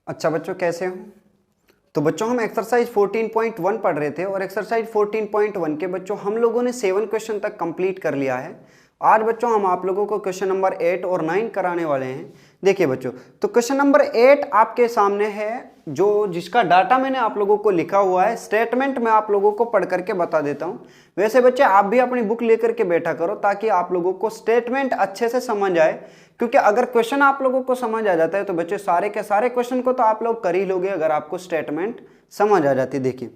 अच्छा बच्चों, कैसे हो? तो बच्चों हम एक्सरसाइज 14.1 पढ़ रहे थे और एक्सरसाइज 14.1 के बच्चों हम लोगों ने 7 क्वेश्चन तक कंप्लीट कर लिया है। आज बच्चों हम आप लोगों को क्वेश्चन नंबर 8 और 9 कराने वाले हैं। देखिए बच्चों, तो क्वेश्चन नंबर 8 आपके सामने है, जो जिसका डाटा मैंने आप लोगों को लिखा हुआ है। स्टेटमेंट मैं आप लोगों को पढ़ करके बता देता हूं। वैसे बच्चे आप भी अपनी बुक लेकर के बैठा करो ताकि आप लोगों को स्टेटमेंट अच्छे से समझ आए, क्योंकि अगर क्वेश्चन आप लोगों को समझ आ जाता है तो बच्चे सारे के सारे क्वेश्चन को तो आप लोग कर ही लोगे अगर आपको स्टेटमेंट समझ आ जाती है। देखिए,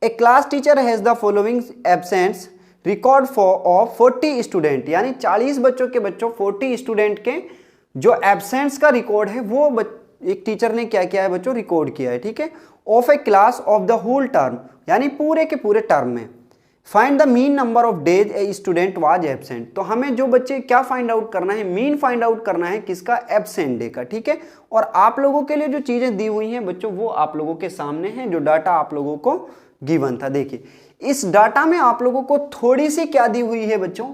a class teacher has the following absents record for of 40 student, यानी 40 बच्चों के 40 स्टूडेंट के जो एब्सेंट्स का रिकॉर्ड है वो एक टीचर ने क्या किया है बच्चों, रिकॉर्ड किया है। ठीक है, of a class of the whole term, यानी पूरे के पूरे टर्म में। Find the mean number of days a student was absent, तो हमें जो बच्चे क्या फाइंड आउट करना है, मीन फाइंड आउट करना है किसका, एब्सेंट डे का। ठीक है, और आप लोगों के लिए जो चीजें दी हुई हैं बच्चों वो आप लोगों के सामने हैं, जो डाटा आप लोगों को गिवन था। देखिए, इस डाटा में आप लोगों को थोड़ी सी क्या दी हुई है बच्चों,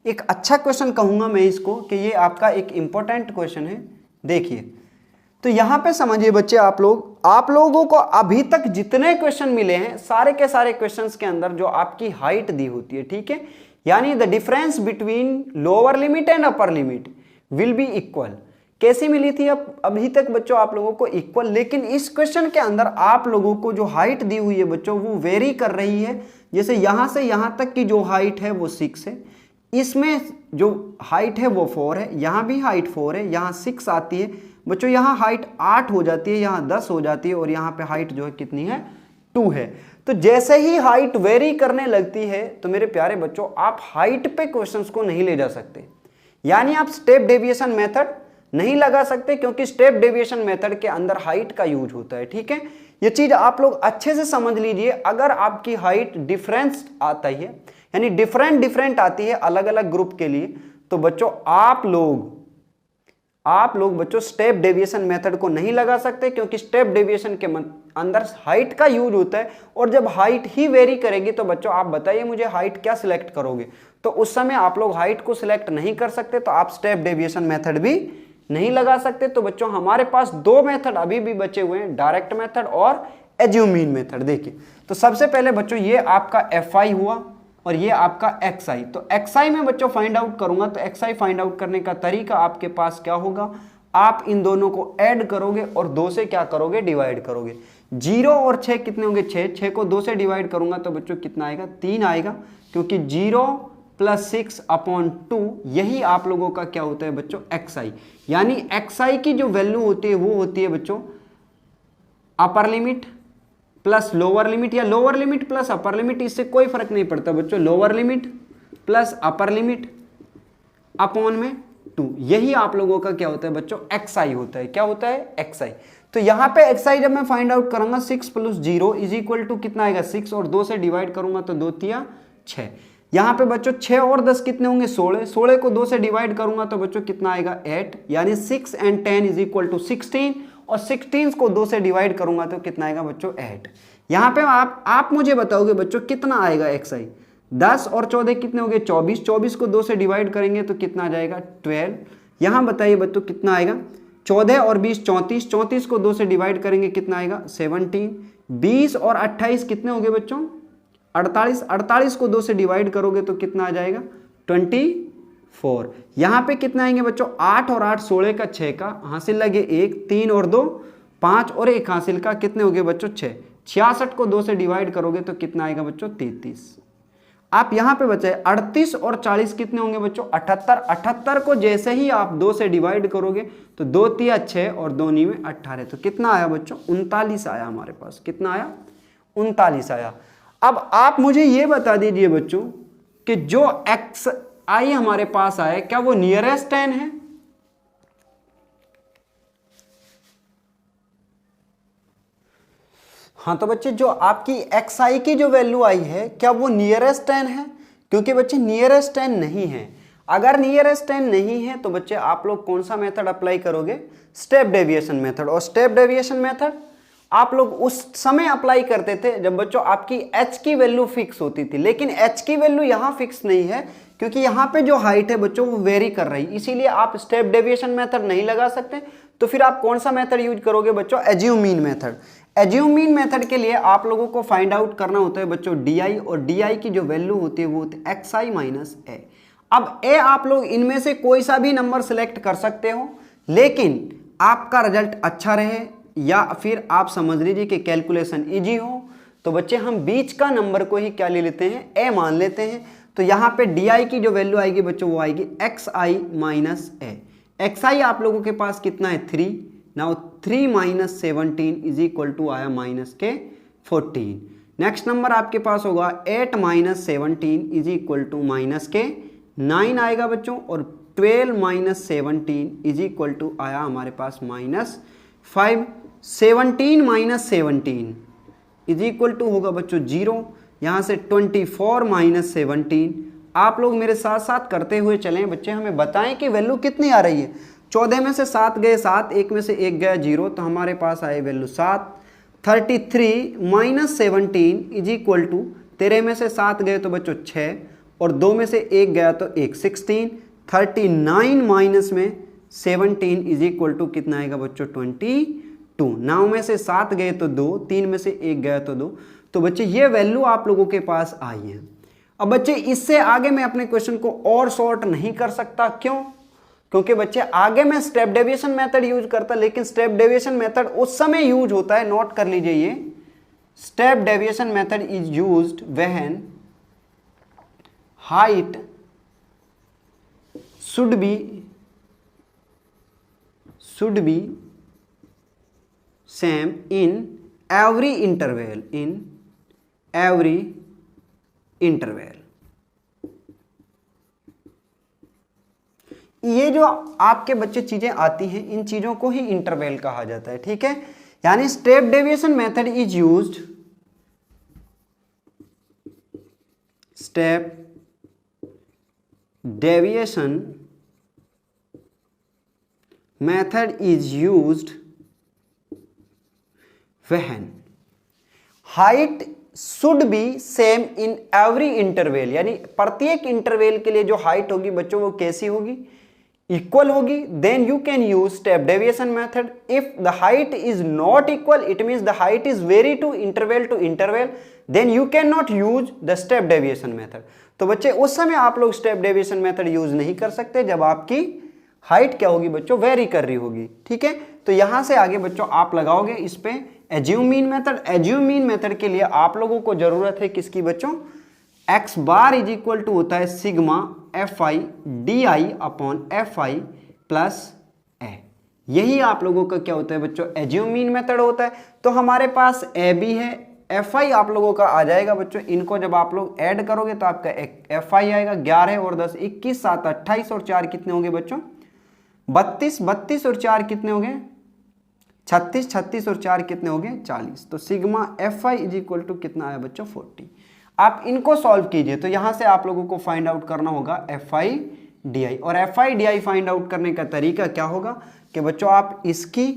एक अच्छा क्वेश्चन कहूंगा मैं इसको कि ये आपका एक इंपॉर्टेंट क्वेश्चन है। देखिए, तो यहां पे समझिए बच्चे, आप लोगों को अभी तक जितने क्वेश्चन मिले हैं सारे के सारे क्वेश्चंस के अंदर जो आपकी हाइट दी होती है, ठीक है, यानी the difference between lower limit and upper limit will be equal. कैसी मिली थी अभी तक बच्चों आप लोगों को, इक्वल। लेकिन इस क्वेश्चन के अंदर आप लोगों को जो हाइट दी हुई है बच्चों वो वेरी कर रही है। जैसे यहां से यहां तक की जो हाइट है वो 6 है, इसमें जो हाइट है वो 4 है, यहां भी हाइट 4 है, यहां 6 आती है बच्चों, यहां हाइट 8 हो जाती है, यहां 10 हो जाती है, और यहां पे हाइट जो है कितनी है, 2 है। तो जैसे ही हाइट वेरी करने लगती है तो मेरे प्यारे बच्चों आप हाइट पे क्वेश्चंस को नहीं ले जा सकते, यानी आप स्टेप डेविएशन मेथड नहीं लगा सकते, क्योंकि स्टेप डेविएशन मेथड के अंदर हाइट का यूज होता है। ठीक है, ये चीज आप लोग अच्छे से समझ लीजिए। अगर आपकी हाइट डिफरेंस आता है, यानी डिफरेंट आती है अलग अलग ग्रुप के लिए, तो बच्चों आप लोग बच्चों स्टेप डेविएशन मेथड को नहीं लगा सकते, क्योंकि स्टेप डेविएशन के अंदर हाइट का यूज होता है। और जब हाइट ही वेरी करेगी तो बच्चों आप बताइए मुझे हाइट क्या सिलेक्ट करोगे, तो उस समय आप लोग हाइट को सिलेक्ट नहीं कर सकते, तो आप स्टेप डेविएशन मेथड भी नहीं लगा सकते। तो बच्चों हमारे पास 2 मेथड अभी भी बचे हुए हैं, डायरेक्ट मेथड और एज्यूम मीन मेथड। देखिए, तो सबसे पहले बच्चों ये आपका FI हुआ और ये आपका XI। तो XI में बच्चों फाइंड आउट करूंगा, तो XI फाइंड आउट करने का तरीका आपके पास क्या होगा, आप इन दोनों को ऐड करोगे और 2 से क्या करोगे, डिवाइड करोगे। 0 और 6 कितने होंगे, 6 को 2 से डिवाइड करूंगा तो बच्चों कितना आएगा, 3 आएगा, क्योंकि 0 + 6/2 यही आप लोगों का क्या होता है बच्चों, XI। यानी XI की जो वैल्यू होती है वो होती है बच्चों upper limit plus lower limit, या lower limit plus upper limit, इससे कोई फर्क नहीं पड़ता बच्चों, lower limit plus upper limit upon में 2, यही आप लोगों का क्या होता है बच्चों, XI होता है। क्या होता है, XI। तो यहां पे XI जब मैं फाइंड आउट करूंगा 6 + 0 = कितना आएगा, 6, और 2 से डिवाइड करूंगा तो 2 × 6। यहां पे बच्चों 6 और 10 कितने होंगे, 16, 16 को 2 से डिवाइड करूंगा तो बच्चों कितना आएगा, 8, यानी 6 & 10 = 16, और 16 को 2 से डिवाइड करूंगा तो कितना आएगा बच्चों, 8। यहां पे आप मुझे बताओगे बच्चों कितना आएगा XI, 10 और 14 कितने हो गए, 24, 24 को 2 से डिवाइड करेंगे तो कितना आ जाएगा, 12। यहां बताइए बच्चों कितना आएगा, 14 और 20 34, 34 को 2 से डिवाइड करेंगे कितना आएगा, 17। 20 और 28 कितने हो गए बच्चों, 48, 48 को 2 से डिवाइड करोगे तो कितना आ जाएगा, 24। यहां पे कितना आएंगे बच्चों, 8 और 8 16 का, 6 का हासिल लगे 1, 3 और 2 5 और 1 हासिल का, कितने हो गए बच्चों, 6। 66 को 2 से डिवाइड करोगे तो कितना आएगा बच्चों, 33। आप यहां पे बचे 38 और 40 कितने होंगे बच्चों, 78। 78 को जैसे ही आप 2 से डिवाइड करोगे तो 2 × 6 और 2 × 9 18, तो कितना आया बच्चों, 39 आया हमारे पास। कितना आया, 39 आया। अब आप मुझे ये बता दीजिए बच्चों कि जो XI हमारे पास आया क्या वो नियरेस्ट 10 है, हाँ। तो बच्चे जो आपकी XI की जो वैल्यू आई है क्या वो नियरेस्ट 10 है, क्योंकि बच्चे नियरेस्ट 10 नहीं है। अगर नियरेस्ट 10 नहीं है तो बच्चे आप लोग कौन सा मेथड अप्लाई करोगे, स्टेप डेविएशन मेथड। और स्टेप डेविएशन मेथड आप लोग उस समय अप्लाई करते थे जब बच्चों आपकी H की वैल्यू फिक्स होती थी, लेकिन H की वैल्यू यहां फिक्स नहीं है, क्योंकि यहाँ पे जो हाइट है बच्चों वो वेरी कर रही है, इसीलिए आप स्टेप डेविएशन मेथड नहीं लगा सकते। तो फिर आप कौन सा मेथड यूज करोगे बच्चों? Assume mean method. Assume mean method के लिए आप लोगों को फाइंड आउट करना होता है बच्चों डी, और डी की जो वैल्यू होती है वो होती है xi माइनस ए। अब ए आप लोग इनमें से कोई सा भी नंबर सिलेक्ट कर सकते हो, लेकिन आपका रिजल्ट अच्छा रहे या फिर आप समझ लीजिए कि कैलकुलेशन इजी हो, तो बच्चे हम बीच का नंबर को ही क्या ले लेते हैं? ए मान लेते हैं। तो यहाँ पे डी की जो वैल्यू आएगी बच्चों वो आएगी xi माइनस ए। xi आप लोगों के पास कितना है? 3। Now 3 minus 17 is equal to आया माइनस के 14। नेक्स्ट नंबर आपके पास होगा 8 minus 17 is equal to minus के 9 आएगा बच्चों, और 12 माइनस 17 इज इक्वल टू आया हमारे पास minus 5। 17 minus 17 is equal to होगा बच्चों 0। यहाँ से 24 माइनस 17, आप लोग मेरे साथ साथ करते हुए चलें बच्चे, हमें बताएं कि वैल्यू कितनी आ रही है। 14 में से 7 गए 7, 1 में से 1 गया 0, तो हमारे पास आए value 7। 33 minus 17 is equal to 13 में से 7 गए तो बच्चों 6, और 2 में से 1 गया तो 1, 16। 39 माइनस में 17 इज इक्वल टू कितना आएगा बच्चों? 22। 9 में से 7 गए तो 2, 3 में से 1 गया तो 2। तो बच्चे ये वैल्यू आप लोगों के पास आई है। अब बच्चे इससे आगे मैं अपने क्वेश्चन को और शॉर्ट नहीं कर सकता, क्यों? क्योंकि बच्चे आगे मैं स्टेप डेविएशन मेथड यूज करता, लेकिन स्टेप डेविएशन मेथड उस समय यूज होता है, नोट कर लीजिए ये, step deviation method is used when height should be same in every interval, ये जो आपके बच्चे चीजें आती हैं, इन चीजों को ही इंटरवल कहा जाता है, ठीक है। यानी step deviation method is used, step deviation method is used when height should be same in every interval, यानी प्रत्येक इंटरवल के लिए जो हाइट होगी बच्चों वो कैसी होगी? इक्वल होगी। Then you can use step deviation method. If the height is not equal, it means the height is vary to interval, then you can not use the step deviation method. तो बच्चे उस समय आप लोग step deviation method use नहीं कर सकते जब आपकी हाइट क्या होगी बच्चों? वेरी कर रही होगी, ठीक है। तो यहां से आगे बच्चों आप लगाओगे इस पे assume mean method. Assume mean method के लिए आप लोगों को जरूरत है किसकी बच्चों? x bar is equal to होता है sigma fi d upon fi plus A. यही आप लोगों का क्या होता है बच्चों? एज्यूम मीन मेथड होता है। तो हमारे पास ए भी है, fi आप लोगों का आ जाएगा बच्चों, इनको जब आप लोग ऐड करोगे तो आपका fi आएगा 11 और 10 21, 7 28 और 4 कितने होंगे बच्चों? 32, 32 और 4 कितने हो गए? 36, 36 और 4 कितने हो गए? 40। तो sigma fi is equal to कितना आया बच्चों? 40। आप इनको सॉल्व कीजिए, तो यहां से आप लोगों को फाइंड आउट करना होगा fi di, और fi di फाइंड आउट करने का तरीका क्या होगा कि बच्चों आप इसकी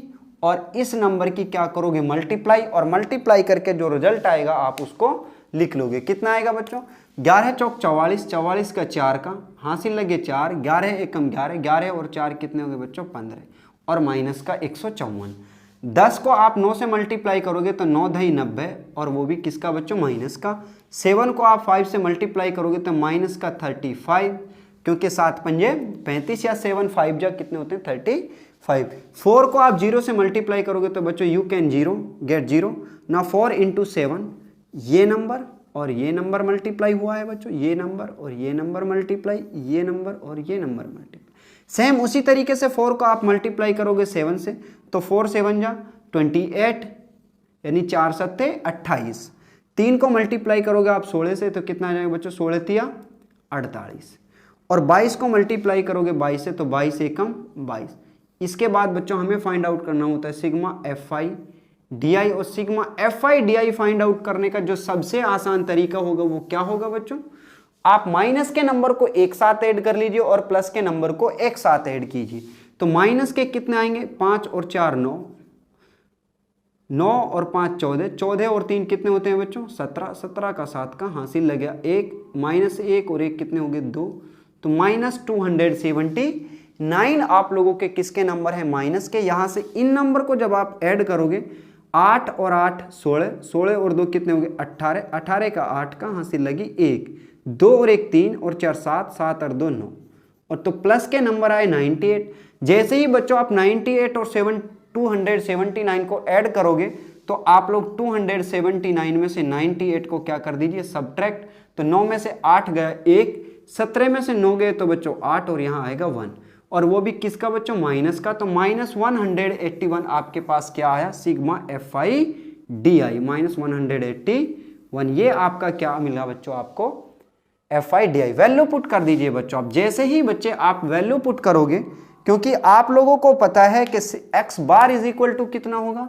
और इस नंबर की क्या करोगे? मल्टीप्लाई, और मल्टीप्लाई करके जो रिजल्ट आएगा आप उसको लिख लोगे। कितना आएगा बच्चों? 11 चौक 44, 44 का 4 का हासिल लगे 4, 11 एकम 11, 11 और 4 कितने होंगे बच्चों? 15, और माइनस का 154। 10 को आप 9 से मल्टीप्लाई करोगे तो 9 दही 90, और वो भी किसका बच्चों? माइनस का। 7 को आप 5 से मल्टीप्लाई करोगे तो माइनस का 35, क्योंकि 7 पंजे 35 या 7 5 जा कितने होते हैं? 35। 4 को आप 0 से मल्टीप्लाई करोगे तो बच्चों यू कैन गेट 0। ना 4 इंटू 7, ये नंबर और ये नंबर मल्टीप्लाई हुआ है बच्चों, ये नंबर और ये नंबर मल्टीप्लाई, ये नंबर और ये नंबर मल्टीप्लाई। सेम उसी तरीके से 4 को आप मल्टीप्लाई करोगे 7 से, तो 4 7 जा 28, यानी 4 सत्ते 28। 3 को मल्टीप्लाई करोगे आप 16 से, तो कितना आ जाएगा बच्चों? 16 तिया 48, और 22 को मल्टीप्लाई करोगे 22 से, तो 22 एकम 22। इसके बाद बच्चों हमें फाइंड आउट करना होता है सिग्मा fi di, और sigma fi di find out करने का जो सबसे आसान तरीका होगा वो क्या होगा बच्चों? आप माइनस के नंबर को एक साथ ऐड कर लीजिए और प्लस के नंबर को एक साथ ऐड कीजिए। तो माइनस के कितने आएंगे? 5 और 4 9, 9 और 5 14, 14 और 3 कितने होते हैं बच्चों 17, 17 का 7 का हासिल लग गया 1, -1 और 1 कितने हो गए 2, तो -279 आप लोगों के किसके नंबर है माइनस के। यहाँ से इन नंबर को जब आप ऐड करोगे 8 और 8 16, 16 और 2 कितने हो गए 18, 18 का 8 का हासिल लगी 1, 2 और 1 3 और 4 7, 7 और 2 9, और तो प्लस के नंबर आए 98। जैसे ही बच्चों आप 98 और 279 को ऐड करोगे तो आप लोग 279 में से 98 को क्या कर दीजिए सब्ट्रैक्ट, तो 9 में से 8 गया 1, 17 में से 9 गए तो बच्चों 8 और यहाँ आएगा 1, और वो भी किसका बच्चों माइनस का, तो -181 आपके पास क्या आया सिग्मा FIDI -181, ये आपका क्या मिला बच्चों आपको FIDI। वैल्यू पुट कर दीजिए बच्चों आप। जैसे ही बच्चे आप वैल्यू पुट करोगे, क्योंकि आप लोगों को पता है कि x bar is equal to कितना होगा,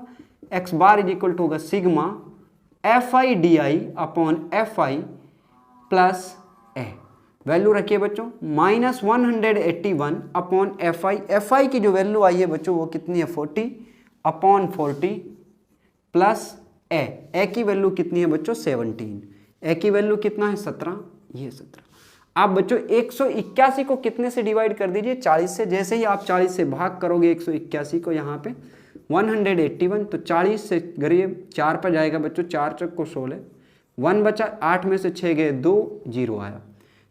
x bar is equal to होगा sigma FIDI upon FI plus A। Value रखिए बच्चों -181 अपॉन FI की जो वैल्यू आई है बच्चों वो कितनी है 40 अपॉन 40 प्लस A की वैल्यू कितनी है बच्चों 17, A की वैल्यू कितना है 17, ये 17। आप बच्चों 181 को कितने से डिवाइड कर दीजिए 40 से। जैसे ही आप 40 से भाग करोगे 181 को यहाँ पे 181, तो 40 से करिए 4 पर जाएगा बच्चों, 4 चौक को 16, 1 बचा, 8 में से 6 गए 2, 0 आया।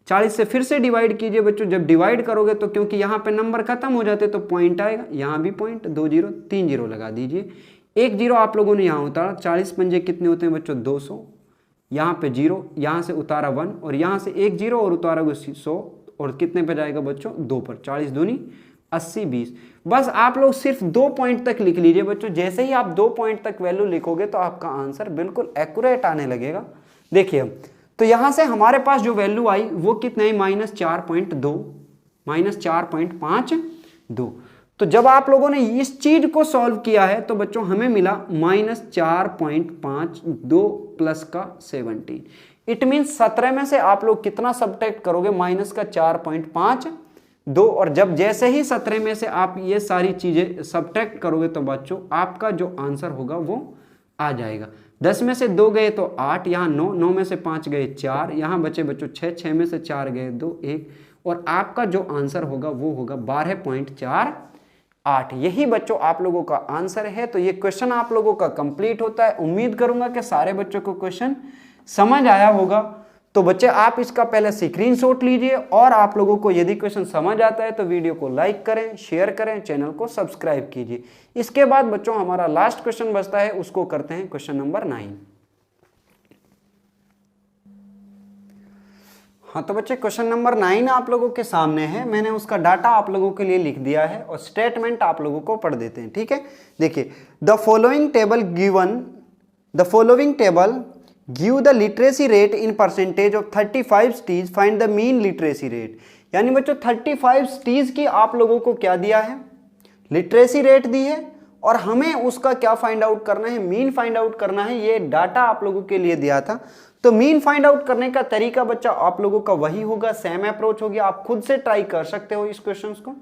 40 से फिर से डिवाइड कीजिए बच्चों, जब डिवाइड करोगे तो क्योंकि यहाँ पे नंबर खत्म हो जाते तो पॉइंट आएगा, यहाँ भी पॉइंट, 2 0 3 0 लगा दीजिए, 1 0 आप लोगों ने यहाँ उतारा, 40 पंजे कितने होते हैं बच्चों 200, यहाँ पे 0, यहाँ से उतारा 1 और यहाँ से 1 0 और उतारा 100, और कितने पे जाएगा बच्चों 2 पर, 40 दूनी 80 20। बस आप लोग सिर्फ 2 पॉइंट तक लिख लीजिए बच्चों। जैसे ही आप 2 पॉइंट तक वैल्यू लिखोगे तो आपका आंसर बिल्कुल एक्यूरेट आने लगेगा। देखिए तो यहाँ से हमारे पास जो वैल्यू आई वो कितने -4.2, -4.52। तो जब आप लोगों ने इस चीज को सॉल्व किया है तो बच्चों हमें मिला -4.52 प्लस का 17। इट मीन्स 17 में से आप लोग कितना सब्ट्रैक्ट करोगे -4.52, और जब जैसे ही 17 में से आप ये सारी चीजें सब्ट्रैक्ट करोगे तो बच्चों आपका जो आंसर होगा वो आ जाएगा। 10 में से 2 गए तो 8, यहाँ 9, 9 में से 5 गए 4, यहाँ बचे बच्चों 6, 6 में से 4 गए 2 1, और आपका जो आंसर होगा वो होगा 12.48। यही बच्चों आप लोगों का आंसर है। तो ये क्वेश्चन आप लोगों का कंप्लीट होता है। उम्मीद करूंगा कि सारे बच्चों को क्वेश्चन समझ आया होगा। तो बच्चे आप इसका पहले स्क्रीनशॉट लीजिए, और आप लोगों को यदि क्वेश्चन समझ आता है तो वीडियो को लाइक करें, शेयर करें, चैनल को सब्सक्राइब कीजिए। इसके बाद बच्चों हमारा लास्ट क्वेश्चन बचता है, उसको करते हैं क्वेश्चन नंबर 9। हाँ तो बच्चे क्वेश्चन नंबर 9 आप लोगों के सामने है। मैंने उसका डाटा आप लोगों के लिए लिख दिया है और स्टेटमेंट आप लोगों को पढ़ देते हैं, ठीक है। देखिए the following table give the literacy rate in percentage of 35 cities, find the mean literacy rate. यानी बच्चों 35 सिटीज की आप लोगों को क्या दिया है लिटरेसी रेट दी है, और हमें उसका क्या फाइंड आउट करना है मीन फाइंड आउट करना है। ये डाटा आप लोगों के लिए दिया था। तो मीन फाइंड आउट करने का तरीका बच्चा आप लोगों का वही होगा, सेम अप्रोच होगी। आप खुद से ट्राई कर सकते हो इस क्वेश्चंस को,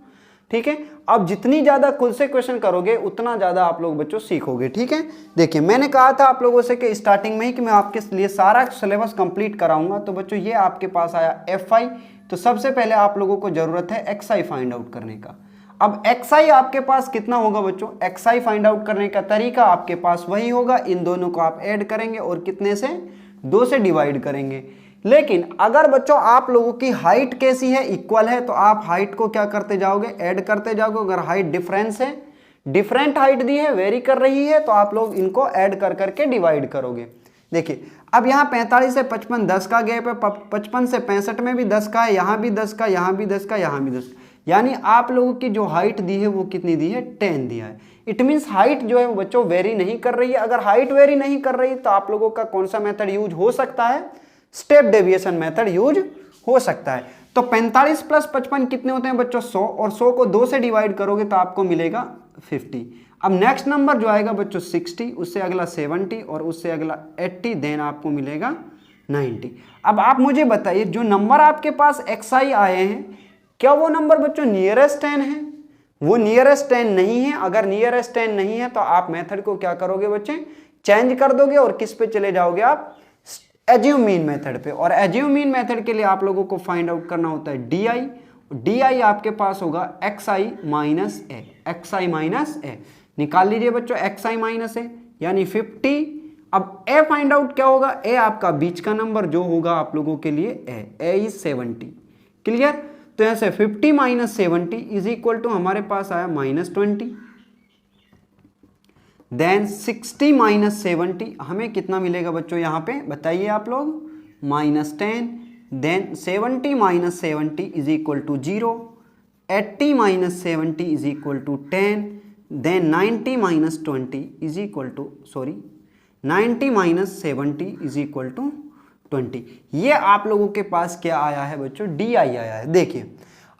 ठीक है। आप जितनी ज्यादा खुद से क्वेश्चन करोगे उतना ज्यादा आप लोग बच्चों सीखोगे, ठीक है। देखिए मैंने कहा था आप लोगों से कि स्टार्टिंग में ही कि मैं आपके लिए सारा सिलेबस कंप्लीट कराऊंगा। तो बच्चों ये आपके पास आया FI, तो सबसे पहले आप लोगों को जरूरत है XI फाइंड आउट करने का। अब XI आपके पास कितना होगा बच्चों, XI फाइंड आउट करने का तरीका आपके पास वही होगा। इन दोनों को आप ऐड करेंगे और कितने से 2 से डिवाइड करेंगे। लेकिन अगर बच्चों आप लोगों की हाइट कैसी है इक्वल है, तो आप हाइट को क्या करते जाओगे ऐड करते जाओगे। अगर हाइट डिफरेंस है, डिफरेंट हाइट दी है, वेरी कर रही है, तो आप लोग इनको ऐड कर करके डिवाइड करोगे। देखिए अब यहाँ 45 से 55 10 का गैप है, 55 से 65 में भी 10 का है, यहाँ भी 10 का, यहाँ भी 10 का, यहाँ भी 10 का। यानी आप लोगों की जो हाइट दी है वो कितनी दी है 10 दिया है। इट मीन्स हाइट जो है वो बच्चों वेरी नहीं कर रही है। अगर हाइट वेरी नहीं कर रही तो आप लोगों का कौन सा मेथड यूज हो सकता है, स्टेप डेविएशन मेथड यूज हो सकता है। तो 45 प्लस 55 कितने होते हैं बच्चों 100, और 100 को 2 से डिवाइड करोगे तो आपको मिलेगा 50। अब नेक्स्ट नंबर जो आएगा बच्चों 60, उससे अगला 70 और उससे अगला 80, देन आपको मिलेगा 90। अब आप मुझे बताइए जो नंबर आपके पास XI आए हैं क्या वो नंबर बच्चों नियरेस्ट 10 है? वो नियरेस्ट 10 नहीं है। अगर नियरेस्ट 10 नहीं है तो आप मेथड को क्या करोगे बच्चे, चेंज कर दोगे और किस पे चले जाओगे आप, एज्यूम मीन मेथड पे। और एज्यूम मीन मेथड के लिए आप लोगों को फाइंड आउट करना होता है डी आई आपके पास होगा xi माइनस ए, xi माइनस ए निकाल लीजिए बच्चों, xi माइनस ए यानी 50। अब a फाइंड आउट क्या होगा, a आपका बीच का नंबर जो होगा आप लोगों के लिए a इज 70। क्लियर। तो यहां से 50 माइनस 70 इज इक्वल टू हमारे पास आया -20। देन 60 माइनस 70 हमें कितना मिलेगा बच्चों यहां पे बताइए आप लोग, -10। Then 70 minus 70 is equal to 0। 80 minus 70 is equal to 10। Then 90 minus 20 is equal to 90 minus 70 is equal to 20। ये आप लोगों के पास क्या आया है बच्चों, डी आई आया है। देखिए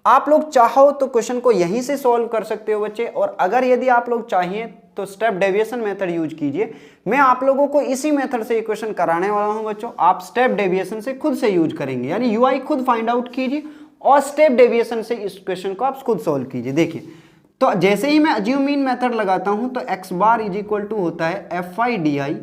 आप लोग चाहो तो क्वेश्चन को यहीं से सॉल्व कर सकते हो बच्चे, और अगर यदि आप लोग चाहिए तो स्टेप डेविएशन मेथड यूज कीजिए। मैं आप लोगों को इसी मेथड से इक्वेशन कराने वाला हूं बच्चों, आप स्टेप डेविएशन से खुद से यूज करेंगे, यानी यूआई खुद फाइंड आउट कीजिए और स्टेप डेविएशन से इस क्वेश्चन को आप खुद सॉल्व कीजिए। देखिए तो जैसे ही मैं अज्यूम मीन मेथड लगाता हूं तो x bar is equal to होता है एफ आई डी आई,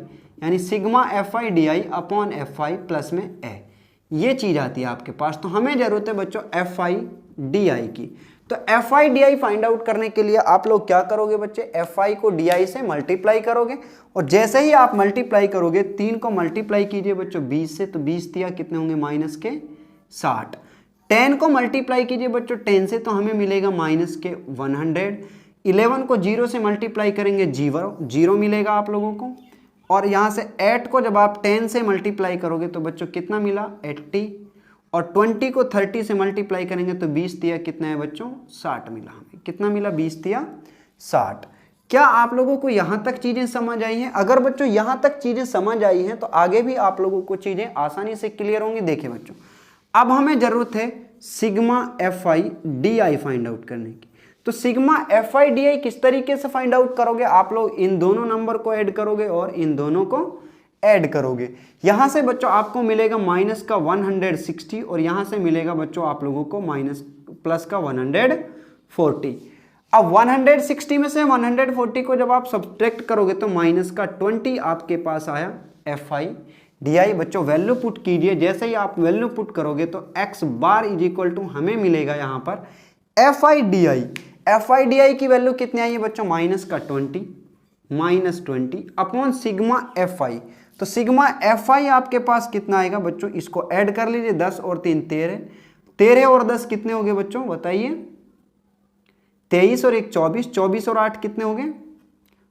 यानी sigma f i d i upon f i plus में ए, ये चीज आती है आपके पास। तो हमें जरूरत है बच्चों एफ आई डी आई की। तो F i d I find out करने के लिए आप लोग क्या करोगे बच्चे, एफ आई को डी आई से मल्टीप्लाई करोगे, और जैसे ही आप मल्टीप्लाई करोगे 3 को मल्टीप्लाई कीजिए बच्चों 20 से, तो 20 दिया कितने होंगे -60। 10 को मल्टीप्लाई कीजिए बच्चों 10 से, तो हमें मिलेगा -100। 11 को 0 से मल्टीप्लाई करेंगे 0 मिलेगा आप लोगों को, और यहाँ से 8 को जब आप 10 से मल्टीप्लाई करोगे तो बच्चों कितना मिला 80, और 20 को 30 से मल्टीप्लाई करेंगे तो 20 दिया कितना है बच्चों 60 मिला। हमें कितना मिला 20 दिया 60। क्या आप लोगों को यहाँ तक चीज़ें समझ आई हैं? अगर बच्चों यहाँ तक चीज़ें समझ आई हैं तो आगे भी आप लोगों को चीज़ें आसानी से क्लियर होंगी। देखिए बच्चों अब हमें ज़रूरत है sigma f i d I find out करने की। तो सिग्मा एफ आई डी आई किस तरीके से फाइंड आउट करोगे, आप लोग इन दोनों नंबर को ऐड करोगे और इन दोनों को ऐड करोगे। यहां से बच्चों आपको मिलेगा माइनस का 160 और यहां से मिलेगा बच्चों आप लोगों को माइनस प्लस का 140। अब 160 में से 140 को जब आप सब्ट्रैक्ट करोगे तो माइनस का 20 आपके पास आया एफ आई डी आई। बच्चों वैल्यू पुट कीजिए, जैसे ही आप वैल्यू पुट करोगे तो x bar is equal to हमें मिलेगा यहाँ पर f i d i. F i d i की वैल्यू कितनी आई है बच्चों माइनस का 20 अपॉन सिग्मा एफ आई। तो सिग्मा एफ आई आपके पास कितना आएगा बच्चों, इसको ऐड कर लीजिए 10 और 3 13, 13 और 10 कितने हो गए बच्चों बताइए, 23 और 1 24, 24 और 8 कितने हो गए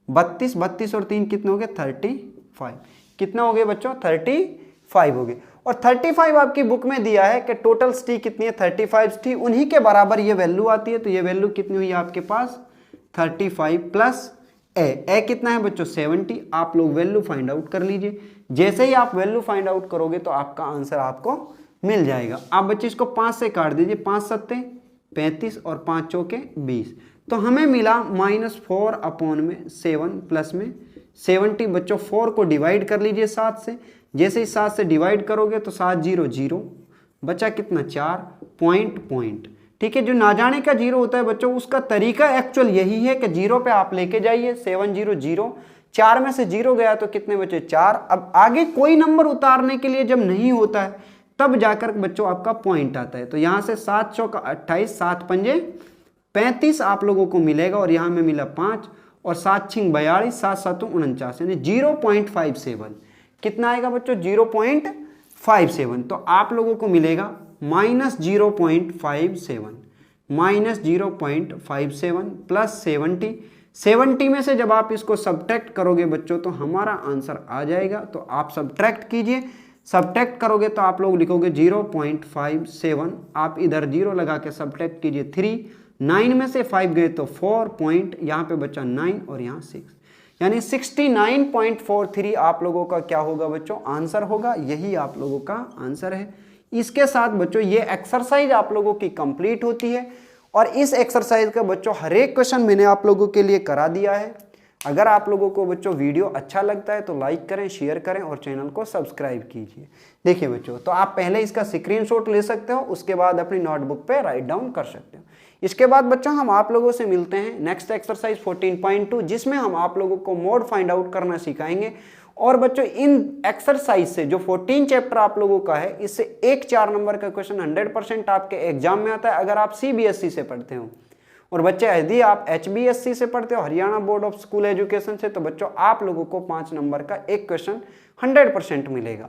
32, 32 और 3 कितने हो गए 35, कितने हो गए बच्चों 35 हो गए। और 35 आपकी बुक में दिया है कि टोटल टी कितनी है 35 टी, उन्हीं के बराबर ये वैल्यू आती है। तो ये वैल्यू कितनी हुई आपके पास 35 प्लस ए कितना है बच्चों 70। आप लोग वैल्यू फाइंड आउट कर लीजिए, जैसे ही आप वैल्यू फाइंड आउट करोगे तो आपका आंसर आपको मिल जाएगा। आप बच्चे इसको 5 से काट दीजिए, 5 सत्ते 35 और 5 चौके 20, तो हमें मिला -4 अपॉन में 7 प्लस में 70। बच्चों 4 को डिवाइड कर लीजिए 7 से, जैसे ही 7 से डिवाइड करोगे तो 7 0 0 बचा कितना 4 पॉइंट। ठीक है, जो ना जाने का 0 होता है बच्चों उसका तरीका एक्चुअल यही है कि 0 पे आप लेके जाइए 7 0 0, 4 में से 0 गया तो कितने बचे 4। अब आगे कोई नंबर उतारने के लिए जब नहीं होता है तब जाकर बच्चों आपका पॉइंट आता है। तो यहाँ से 7 चौका 28, 7 पंजे 35 आप लोगों को मिलेगा, और यहाँ में मिला 5 और 7 छिंग 42, 7 7 49, यानी 0.57 कितना आएगा बच्चों 0.57। तो आप लोगों को मिलेगा -0.57 प्लस 70 में से जब आप इसको सब्ट्रैक्ट करोगे बच्चों तो हमारा आंसर आ जाएगा। तो आप सब्ट्रैक्ट कीजिए, सब्ट्रैक्ट करोगे तो आप लोग लिखोगे 0.57, आप इधर 0 लगा के सब्ट्रैक्ट कीजिए 3, 9 में से 5 गए तो 4 पॉइंट, यहाँ पे बचा 9 और यहाँ 6, यानी 69.43 आप लोगों का क्या होगा बच्चों आंसर होगा। यही आप लोगों का आंसर है। इसके साथ बच्चों ये एक्सरसाइज आप लोगों की कंप्लीट होती है, और इस एक्सरसाइज का बच्चों हर एक क्वेश्चन मैंने आप लोगों के लिए करा दिया है। अगर आप लोगों को बच्चों वीडियो अच्छा लगता है तो लाइक करें, शेयर करें और चैनल को सब्सक्राइब कीजिए। देखिए बच्चों, तो आप पहले इसका स्क्रीनशॉट ले सकते हो, उसके बाद अपनी नोटबुक पे राइट डाउन कर सकते हो। इसके बाद बच्चों हम आप लोगों से मिलते हैं नेक्स्ट एक्सरसाइज 14.2 जिसमें हम आप लोगों को मोड फाइंड आउट करना सिखाएंगे। और बच्चों इन एक्सरसाइज से जो 14 चैप्टर आप लोगों का है इससे एक 4 नंबर का क्वेश्चन 100% आपके एग्जाम में आता है अगर आप CBSE से पढ़ते हो। और बच्चे यदि आप HBSC से पढ़ते हो, Haryana board of school education से, तो बच्चों आप लोगों को 5 नंबर का एक क्वेश्चन 100% मिलेगा।